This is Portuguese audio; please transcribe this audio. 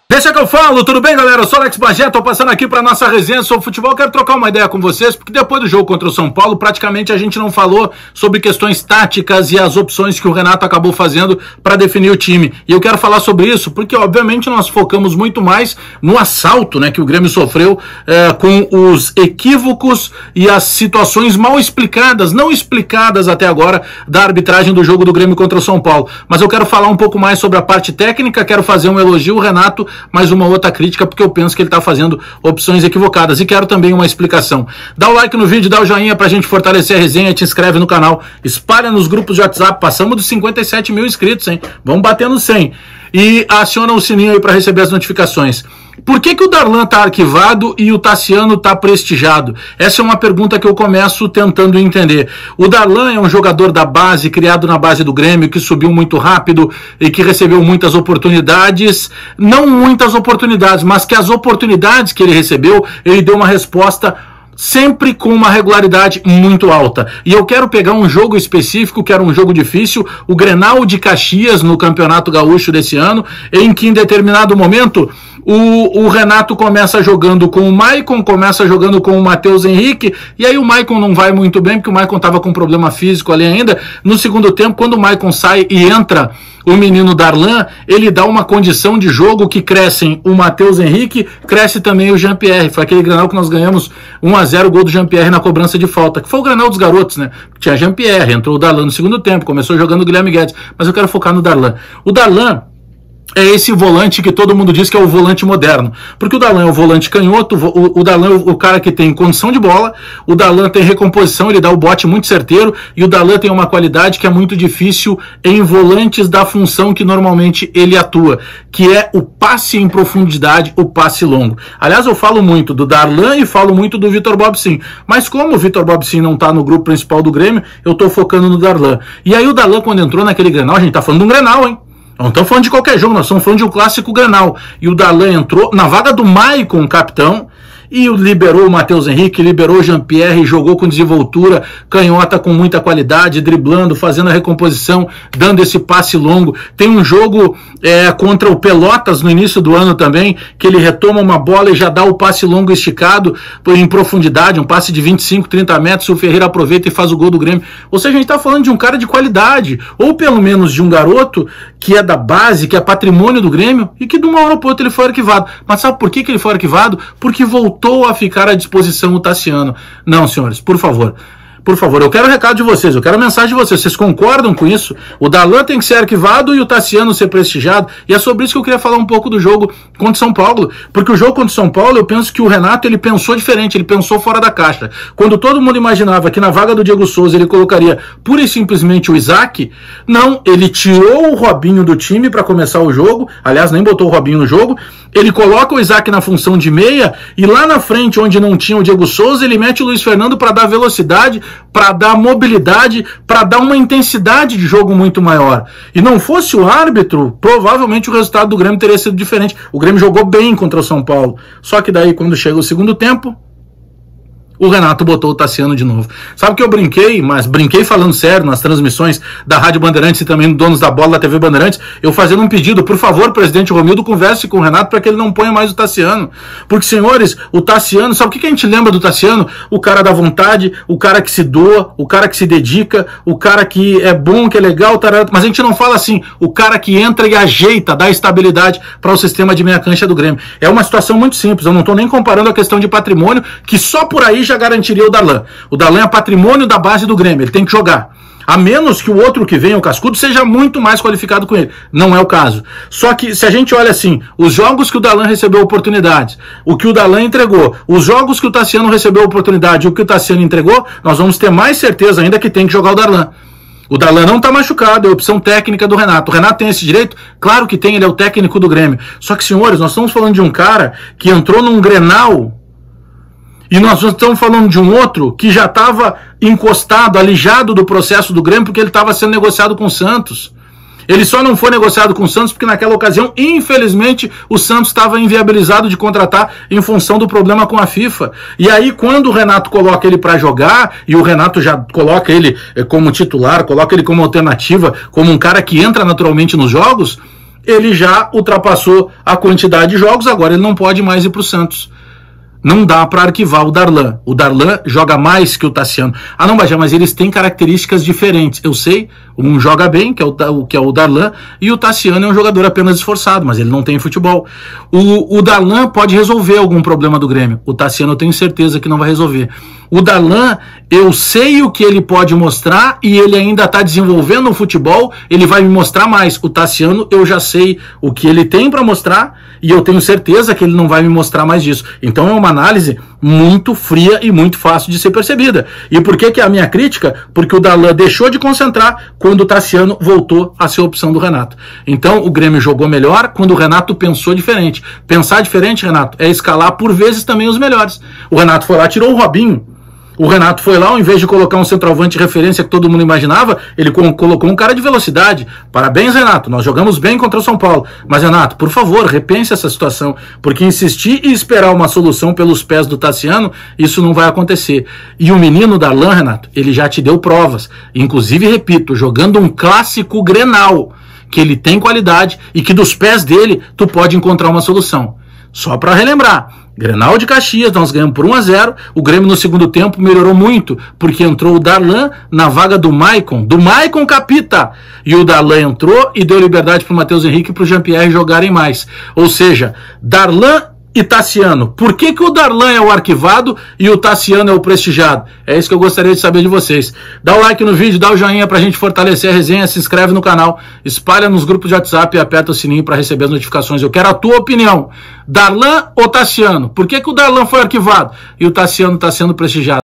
Deixa que eu falo, tudo bem, galera? Eu sou o Alex Bagé, tô passando aqui pra nossa resenha sobre futebol. Quero trocar uma ideia com vocês, porque depois do jogo contra o São Paulo, praticamente a gente não falou sobre questões táticas e as opções que o Renato acabou fazendo para definir o time. E eu quero falar sobre isso, porque obviamente nós focamos muito mais no assalto, né, que o Grêmio sofreu com os equívocos e as situações mal explicadas, não explicadas até agora, da arbitragem do jogo do Grêmio contra o São Paulo. Mas eu quero falar um pouco mais sobre a parte técnica, quero fazer um elogio ao Renato, mais uma outra crítica, porque eu penso que ele está fazendo opções equivocadas. E quero também uma explicação. Dá o like no vídeo, dá o joinha pra gente fortalecer a resenha, te inscreve no canal, espalha nos grupos de WhatsApp, passamos dos 57 mil inscritos, hein? Vamos bater no 100. E aciona o sininho aí para receber as notificações. Por que o Darlan tá arquivado e o Tassiano tá prestigiado? Essa é uma pergunta que eu começo tentando entender. O Darlan é um jogador da base, criado na base do Grêmio, que subiu muito rápido e que recebeu muitas oportunidades. Não muitas oportunidades, mas que as oportunidades que ele recebeu, ele deu uma resposta sempre com uma regularidade muito alta. E eu quero pegar um jogo específico, que era um jogo difícil, o Grenal de Caxias no Campeonato Gaúcho desse ano, em que em determinado momento o Renato começa jogando com o Maicon, começa jogando com o Matheus Henrique, e aí o Maicon não vai muito bem, porque o Maicon estava com problema físico ali ainda. No segundo tempo, quando o Maicon sai e entra o menino Darlan, ele dá uma condição de jogo que crescem o Matheus Henrique, cresce também o Jean-Pierre. Foi aquele Grenal que nós ganhamos 1-0, o gol do Jean-Pierre na cobrança de falta, que foi o Grenal dos garotos, né? Tinha Jean-Pierre, entrou o Darlan no segundo tempo, começou jogando o Guilherme Guedes, mas eu quero focar no Darlan. O Darlan é esse volante que todo mundo diz que é o volante moderno, porque o Darlan é o volante canhoto, o Darlan é o cara que tem condição de bola, o Darlan tem recomposição, ele dá o bote muito certeiro, e o Darlan tem uma qualidade que é muito difícil em volantes da função que normalmente ele atua, que é o passe em profundidade, o passe longo. Aliás, eu falo muito do Darlan e falo muito do Vitor Bobsin, mas como o Vitor Bobsin não tá no grupo principal do Grêmio, eu tô focando no Darlan. E aí o Darlan, quando entrou naquele Grenal, a gente tá falando de um Grenal, hein? Não estamos falando de qualquer jogo, nós estamos falando de um clássico Grenal. E o Darlan entrou na vaga do Maicon, capitão, e liberou o Matheus Henrique, liberou o Jean-Pierre, jogou com desenvoltura, canhota com muita qualidade, driblando, fazendo a recomposição, dando esse passe longo. Tem um jogo contra o Pelotas no início do ano também, que ele retoma uma bola e já dá o passe longo esticado em profundidade, um passe de 25, 30 metros, o Ferreira aproveita e faz o gol do Grêmio. Ou seja, a gente está falando de um cara de qualidade, ou pelo menos de um garoto que é da base, que é patrimônio do Grêmio, e que de uma hora para outra ele foi arquivado. Mas sabe por que ele foi arquivado? Porque voltou a ficar à disposição o Tassiano. Não, senhores, por favor, eu quero o recado de vocês, eu quero a mensagem de vocês. Vocês concordam com isso? O Darlan tem que ser arquivado e o Tassiano ser prestigiado, e é sobre isso que eu queria falar um pouco do jogo contra o São Paulo, porque o jogo contra o São Paulo, eu penso que o Renato, ele pensou diferente, ele pensou fora da caixa. Quando todo mundo imaginava que na vaga do Diego Souza ele colocaria pura e simplesmente o Isaac, não, ele tirou o Robinho do time para começar o jogo, aliás, nem botou o Robinho no jogo, ele coloca o Isaac na função de meia, e lá na frente, onde não tinha o Diego Souza, ele mete o Luiz Fernando para dar velocidade, para dar mobilidade, para dar uma intensidade de jogo muito maior. E não fosse o árbitro, provavelmente o resultado do Grêmio teria sido diferente. O Grêmio jogou bem contra o São Paulo. Só que daí, quando chega o segundo tempo, o Renato botou o Tassiano de novo. Sabe que eu brinquei, mas brinquei falando sério nas transmissões da Rádio Bandeirantes e também do Donos da Bola da TV Bandeirantes, eu fazendo um pedido, por favor, presidente Romildo, converse com o Renato para que ele não ponha mais o Tassiano. Porque, senhores, o Tassiano, sabe o que a gente lembra do Tassiano? O cara da vontade, o cara que se doa, o cara que se dedica, o cara que é bom, que é legal, mas a gente não fala assim, o cara que entra e ajeita, dá estabilidade para o sistema de meia cancha do Grêmio. É uma situação muito simples, eu não estou nem comparando a questão de patrimônio, que só por aí já garantiria o Darlan. O Darlan é patrimônio da base do Grêmio, ele tem que jogar. A menos que o outro que vem, o Cascudo, seja muito mais qualificado com ele. Não é o caso. Só que se a gente olha assim, os jogos que o Darlan recebeu oportunidades, o que o Darlan entregou, os jogos que o Tassiano recebeu oportunidade, o que o Tassiano entregou, nós vamos ter mais certeza ainda que tem que jogar o Darlan. O Darlan não está machucado, é a opção técnica do Renato. O Renato tem esse direito? Claro que tem, ele é o técnico do Grêmio. Só que, senhores, nós estamos falando de um cara que entrou num Grenal e nós estamos falando de um outro que já estava encostado, alijado do processo do Grêmio, porque ele estava sendo negociado com o Santos. Ele só não foi negociado com o Santos porque naquela ocasião, infelizmente, o Santos estava inviabilizado de contratar em função do problema com a FIFA. E aí, quando o Renato coloca ele para jogar, e o Renato já coloca ele como titular, coloca ele como alternativa, como um cara que entra naturalmente nos jogos, ele já ultrapassou a quantidade de jogos, agora ele não pode mais ir para o Santos. Não dá para arquivar o Darlan. O Darlan joga mais que o Tassiano. Ah, não, Bajé, mas eles têm características diferentes. Eu sei, um joga bem, que é o Darlan, e o Tassiano é um jogador apenas esforçado, mas ele não tem futebol. O Darlan pode resolver algum problema do Grêmio. O Tassiano eu tenho certeza que não vai resolver. O Darlan, eu sei o que ele pode mostrar e ele ainda está desenvolvendo o futebol, ele vai me mostrar mais. O Tassiano, eu já sei o que ele tem para mostrar e eu tenho certeza que ele não vai me mostrar mais disso. Então é uma análise muito fria e muito fácil de ser percebida. E por que é a minha crítica? Porque o Darlan deixou de concentrar quando o Tassiano voltou a ser a opção do Renato. Então o Grêmio jogou melhor quando o Renato pensou diferente. Pensar diferente, Renato, é escalar por vezes também os melhores. O Renato foi lá, tirou o Robinho. O Renato foi lá, ao invés de colocar um centroavante de referência que todo mundo imaginava, ele colocou um cara de velocidade. Parabéns, Renato, nós jogamos bem contra o São Paulo. Mas, Renato, por favor, repense essa situação, porque insistir e esperar uma solução pelos pés do Tassiano, isso não vai acontecer. E o menino Darlan, Renato, ele já te deu provas. Inclusive, repito, jogando um clássico Grenal, que ele tem qualidade e que dos pés dele tu pode encontrar uma solução. Só para relembrar, Grenal de Caxias, nós ganhamos por 1-0, o Grêmio no segundo tempo melhorou muito, porque entrou o Darlan na vaga do Maicon Capita, e o Darlan entrou e deu liberdade para o Matheus Henrique e para o Jean-Pierre jogarem mais. Ou seja, Darlan e Tassiano. Por que o Darlan é o arquivado e o Tassiano é o prestigiado? É isso que eu gostaria de saber de vocês. Dá o like no vídeo, dá o joinha pra gente fortalecer a resenha, se inscreve no canal, espalha nos grupos de WhatsApp e aperta o sininho para receber as notificações. Eu quero a tua opinião. Darlan ou Tassiano? Por que o Darlan foi arquivado e o Tassiano está sendo prestigiado?